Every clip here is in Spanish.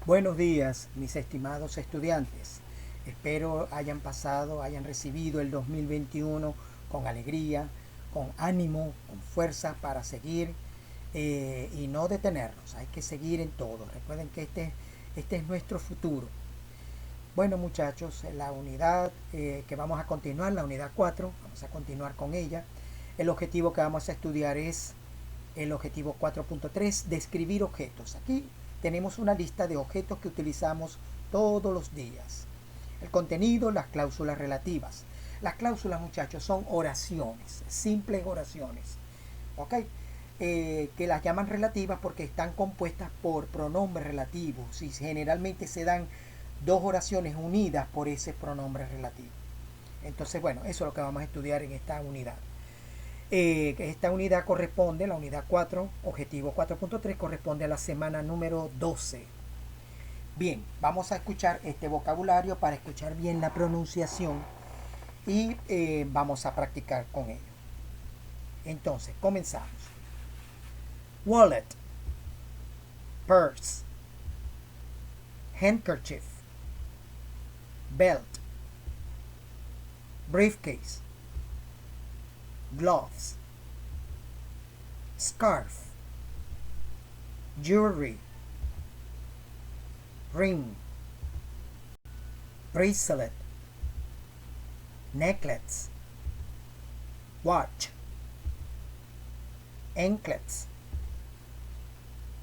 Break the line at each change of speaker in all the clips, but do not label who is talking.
Buenos días, mis estimados estudiantes. Espero hayan recibido el 2021 con alegría, con ánimo, con fuerza para seguir y no detenernos. Hay que seguir en todo. Recuerden que este es nuestro futuro. Bueno, muchachos, la unidad que vamos a continuar, la unidad 4, vamos a continuar con ella. El objetivo que vamos a estudiar es el objetivo 4.3, describir objetos. Aquí tenemos una lista de objetos que utilizamos todos los días. El contenido, las cláusulas relativas. Las cláusulas, muchachos, son oraciones, simples oraciones. ¿Ok? Que las llaman relativas porque están compuestas por pronombres relativos y generalmente se dan dos oraciones unidas por ese pronombre relativo. Entonces, bueno, eso es lo que vamos a estudiar en esta unidad. Esta unidad corresponde, la unidad 4, objetivo 4.3, corresponde a la semana número 12. Bien, vamos a escuchar este vocabulario para escuchar bien la pronunciación y vamos a practicar con ello. Entonces, comenzamos. Wallet, purse, handkerchief, belt, briefcase, gloves, scarf, jewelry, ring, bracelet, necklace, watch, anklets,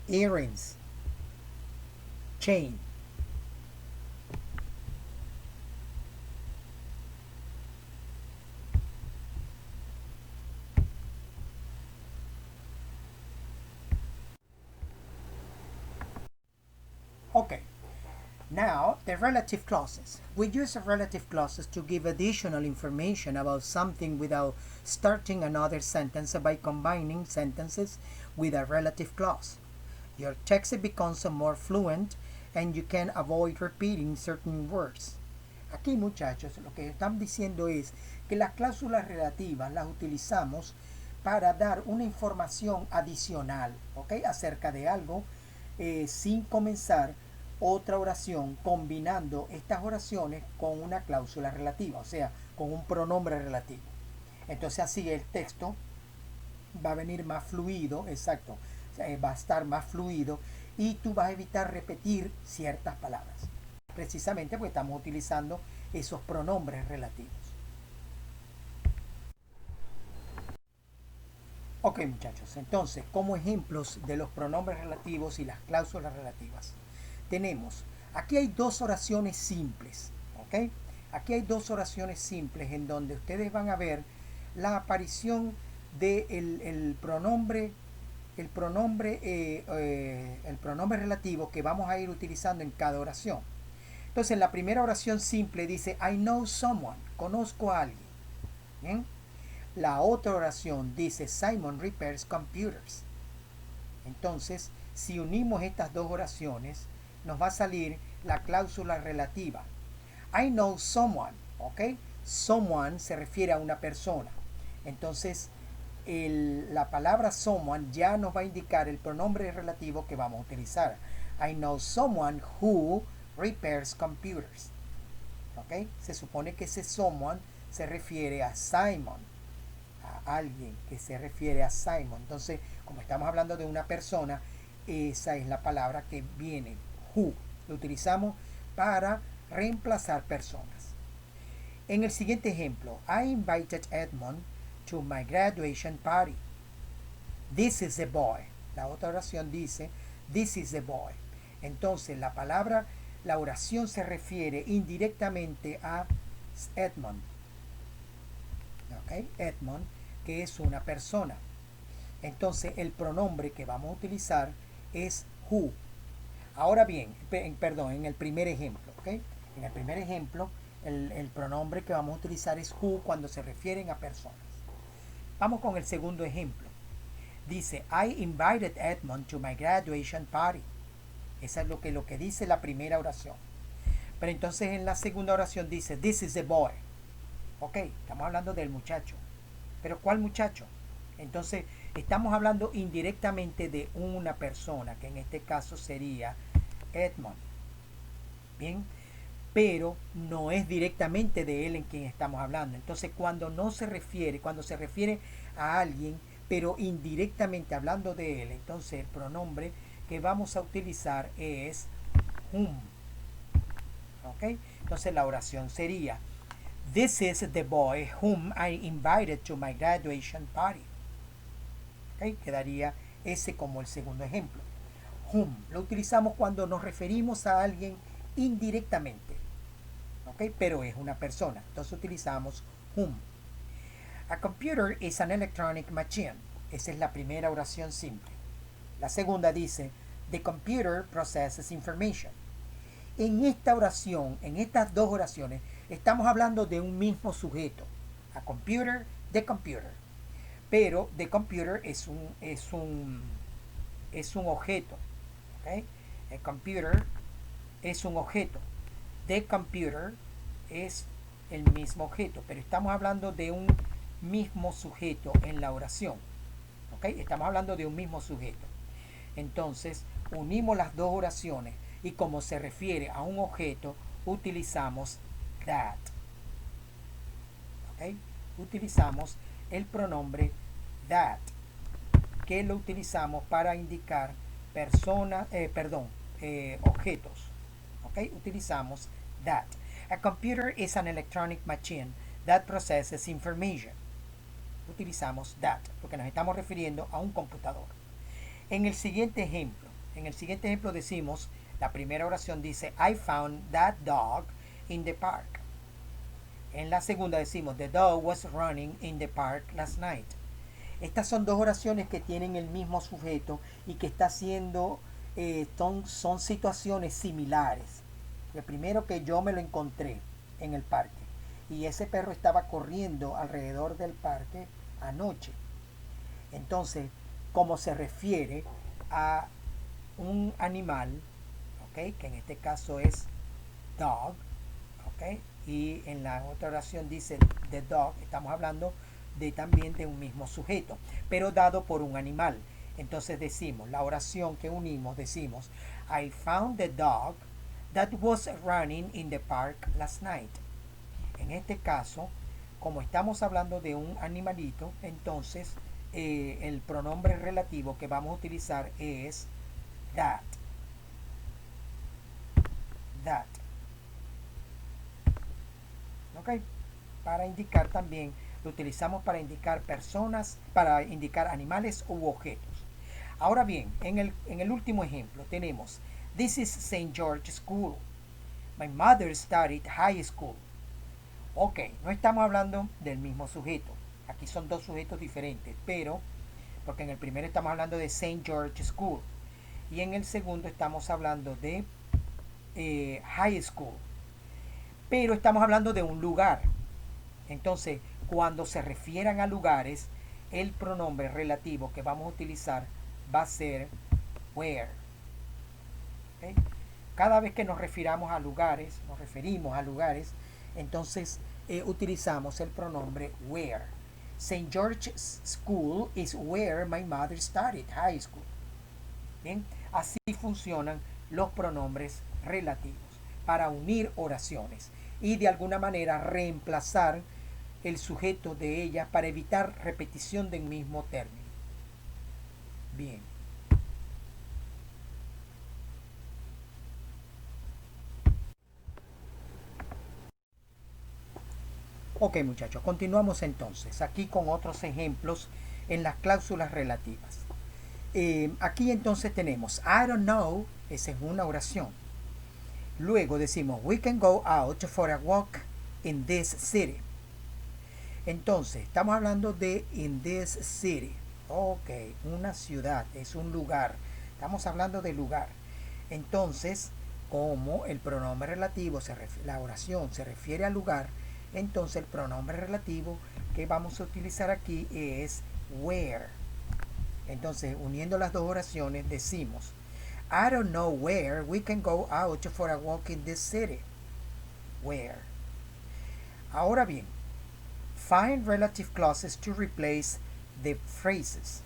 earrings, chain. Okay. Now, the relative clauses. We use relative clauses to give additional information about something without starting another sentence by combining sentences with a relative clause. Your text becomes more fluent and you can avoid repeating certain words. Aquí, muchachos, lo que están diciendo es que las cláusulas relativas las utilizamos para dar una información adicional, ¿ok? Acerca de algo sin comenzar otra oración combinando estas oraciones con una cláusula relativa, o sea, con un pronombre relativo. Entonces así el texto va a venir más fluido, exacto, va a estar más fluido y tú vas a evitar repetir ciertas palabras. Precisamente porque estamos utilizando esos pronombres relativos. Ok, muchachos, entonces, como ejemplos de los pronombres relativos y las cláusulas relativas, tenemos, aquí hay dos oraciones simples, ¿ok? Aquí hay dos oraciones simples en donde ustedes van a ver la aparición del el pronombre relativo que vamos a ir utilizando en cada oración. Entonces, la primera oración simple dice, I know someone, conozco a alguien. ¿Bien? La otra oración dice, Simon repairs computers. Entonces, si unimos estas dos oraciones, nos va a salir la cláusula relativa. I know someone, ¿ok? Someone se refiere a una persona. Entonces, la palabra someone ya nos va a indicar el pronombre relativo que vamos a utilizar. I know someone who repairs computers. ¿Ok? Se supone que ese someone se refiere a Simon, a alguien que se refiere a Simon. Entonces, como estamos hablando de una persona, esa es la palabra que viene, who. Lo utilizamos para reemplazar personas. En el siguiente ejemplo, I invited Edmond to my graduation party. This is the boy. La otra oración dice, this is the boy. Entonces, la oración se refiere indirectamente a Edmond. ¿Ok? Edmond, que es una persona. Entonces, el pronombre que vamos a utilizar es who. Ahora bien, perdón, en el primer ejemplo, ¿ok? En el primer ejemplo, el pronombre que vamos a utilizar es who cuando se refieren a personas. Vamos con el segundo ejemplo. Dice, I invited Edmond to my graduation party. Esa es lo que dice la primera oración. Pero entonces en la segunda oración dice, this is the boy. Ok, estamos hablando del muchacho. Pero ¿cuál muchacho? Entonces estamos hablando indirectamente de una persona, que en este caso sería Edmond. Bien, pero no es directamente de él en quien estamos hablando. Entonces, cuando se refiere a alguien, pero indirectamente hablando de él, entonces el pronombre que vamos a utilizar es whom. ¿Ok? Entonces la oración sería: This is the boy whom I invited to my graduation party. ¿Ok? Quedaría ese como el segundo ejemplo. Whom lo utilizamos cuando nos referimos a alguien indirectamente. ¿Ok? Pero es una persona. Entonces utilizamos whom. A computer is an electronic machine. Esa es la primera oración simple. La segunda dice: The computer processes information. En esta oración, en estas dos oraciones, estamos hablando de un mismo sujeto. A computer, the computer. Pero the computer es un objeto. ¿Okay? El computer es un objeto. The computer es el mismo objeto. Pero estamos hablando de un mismo sujeto en la oración. ¿Okay? Estamos hablando de un mismo sujeto. Entonces, unimos las dos oraciones y como se refiere a un objeto, utilizamos that. ¿Okay? Utilizamos el pronombre that, que lo utilizamos para indicar objetos. ¿Okay? Utilizamos that. A computer is an electronic machine that processes information. Utilizamos that, porque nos estamos refiriendo a un computador. En el siguiente ejemplo decimos, la primera oración dice, I found that dog in the park. En la segunda decimos, the dog was running in the park last night. Estas son dos oraciones que tienen el mismo sujeto y que está haciendo, son situaciones similares. El primero, que yo me lo encontré en el parque y ese perro estaba corriendo alrededor del parque anoche. Entonces, como se refiere a un animal, ¿okay? Que en este caso es dog, ¿okay? Y en la otra oración dice the dog, estamos hablando también de un mismo sujeto, pero dado por un animal. Entonces decimos, la oración que unimos, decimos, I found the dog that was running in the park last night. En este caso, como estamos hablando de un animalito, entonces el pronombre relativo que vamos a utilizar es that. That. ¿Ok? Para indicar también, lo utilizamos para indicar personas, para indicar animales u objetos. Ahora bien, en el último ejemplo tenemos, This is St. George School. My mother studied high school. Ok, no estamos hablando del mismo sujeto. Aquí son dos sujetos diferentes, pero, porque en el primero estamos hablando de St. George School y en el segundo estamos hablando de high school. Pero estamos hablando de un lugar. Entonces, cuando se refieran a lugares, el pronombre relativo que vamos a utilizar va a ser where. ¿Okay? Cada vez que nos referimos a lugares, entonces utilizamos el pronombre where. St. George's School is where my mother studied high school. Bien, así funcionan los pronombres relativos para unir oraciones y de alguna manera reemplazar el sujeto de ellas para evitar repetición del mismo término. Bien. Ok, muchachos, continuamos entonces aquí con otros ejemplos en las cláusulas relativas. Aquí entonces tenemos I don't know, esa es una oración. Luego decimos we can go out for a walk in this city. Entonces, estamos hablando de in this city. Ok, una ciudad, es un lugar. Estamos hablando de lugar. Entonces, como el pronombre relativo, la oración se refiere al lugar, entonces el pronombre relativo que vamos a utilizar aquí es where. Entonces, uniendo las dos oraciones, decimos I don't know where we can go out for a walk in this city. Where. Ahora bien, find relative clauses to replace the phrases.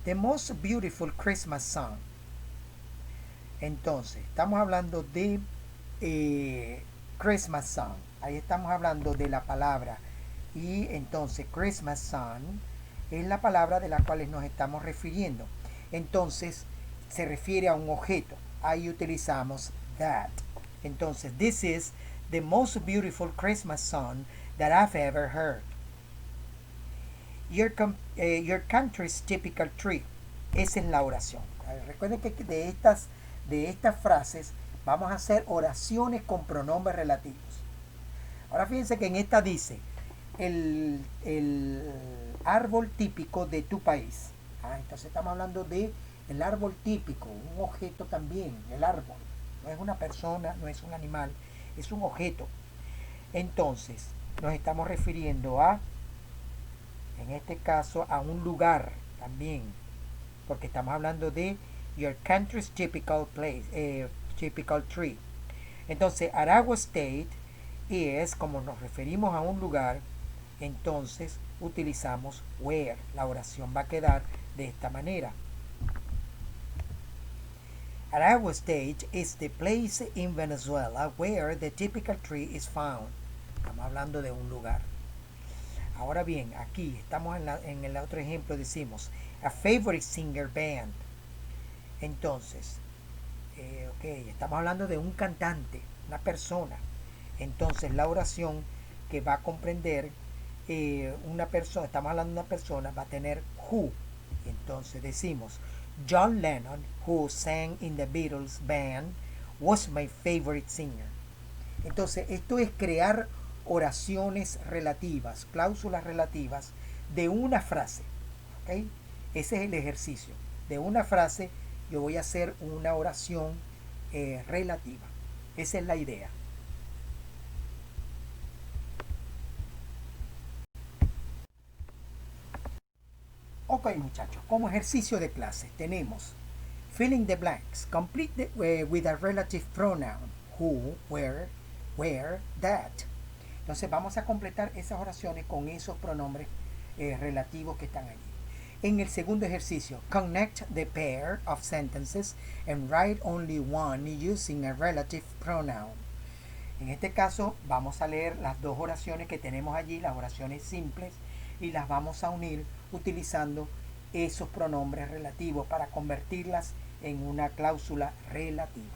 The most beautiful Christmas song. Entonces, estamos hablando de eh, Christmas song. Ahí estamos hablando de la palabra. Y entonces Christmas song es la palabra de la cual nos estamos refiriendo. Entonces se refiere a un objeto. Ahí utilizamos that. Entonces, this is the most beautiful Christmas song that I've ever heard. Your country's typical tree. Esa es la oración. Recuerden que de estas frases vamos a hacer oraciones con pronombres relativos. Ahora fíjense que en esta dice el árbol típico de tu país. Entonces estamos hablando de el árbol típico, un objeto también, el árbol. No es una persona, no es un animal, es un objeto. Entonces nos estamos refiriendo a, en este caso, a un lugar también, porque estamos hablando de your country's typical place, typical tree. Entonces, Aragua State es, como nos referimos a un lugar, entonces utilizamos where. La oración va a quedar de esta manera. Aragua State is the place in Venezuela where the typical tree is found. Estamos hablando de un lugar. Ahora bien, aquí estamos en el otro ejemplo, decimos a favorite singer band. Entonces, estamos hablando de un cantante, una persona. Entonces la oración que va a comprender una persona, estamos hablando de una persona, va a tener who. Entonces decimos John Lennon, who sang in the Beatles band, was my favorite singer. Entonces esto es crear oraciones relativas, cláusulas relativas de una frase. ¿Okay? Ese es el ejercicio. De una frase yo voy a hacer una oración relativa. Esa es la idea. Ok, muchachos, como ejercicio de clase tenemos fill in the blanks. Complete with a relative pronoun. Who, where, that. Entonces vamos a completar esas oraciones con esos pronombres relativos que están allí. En el segundo ejercicio, connect the pair of sentences and write only one using a relative pronoun. En este caso vamos a leer las dos oraciones que tenemos allí, las oraciones simples, y las vamos a unir utilizando esos pronombres relativos para convertirlas en una cláusula relativa.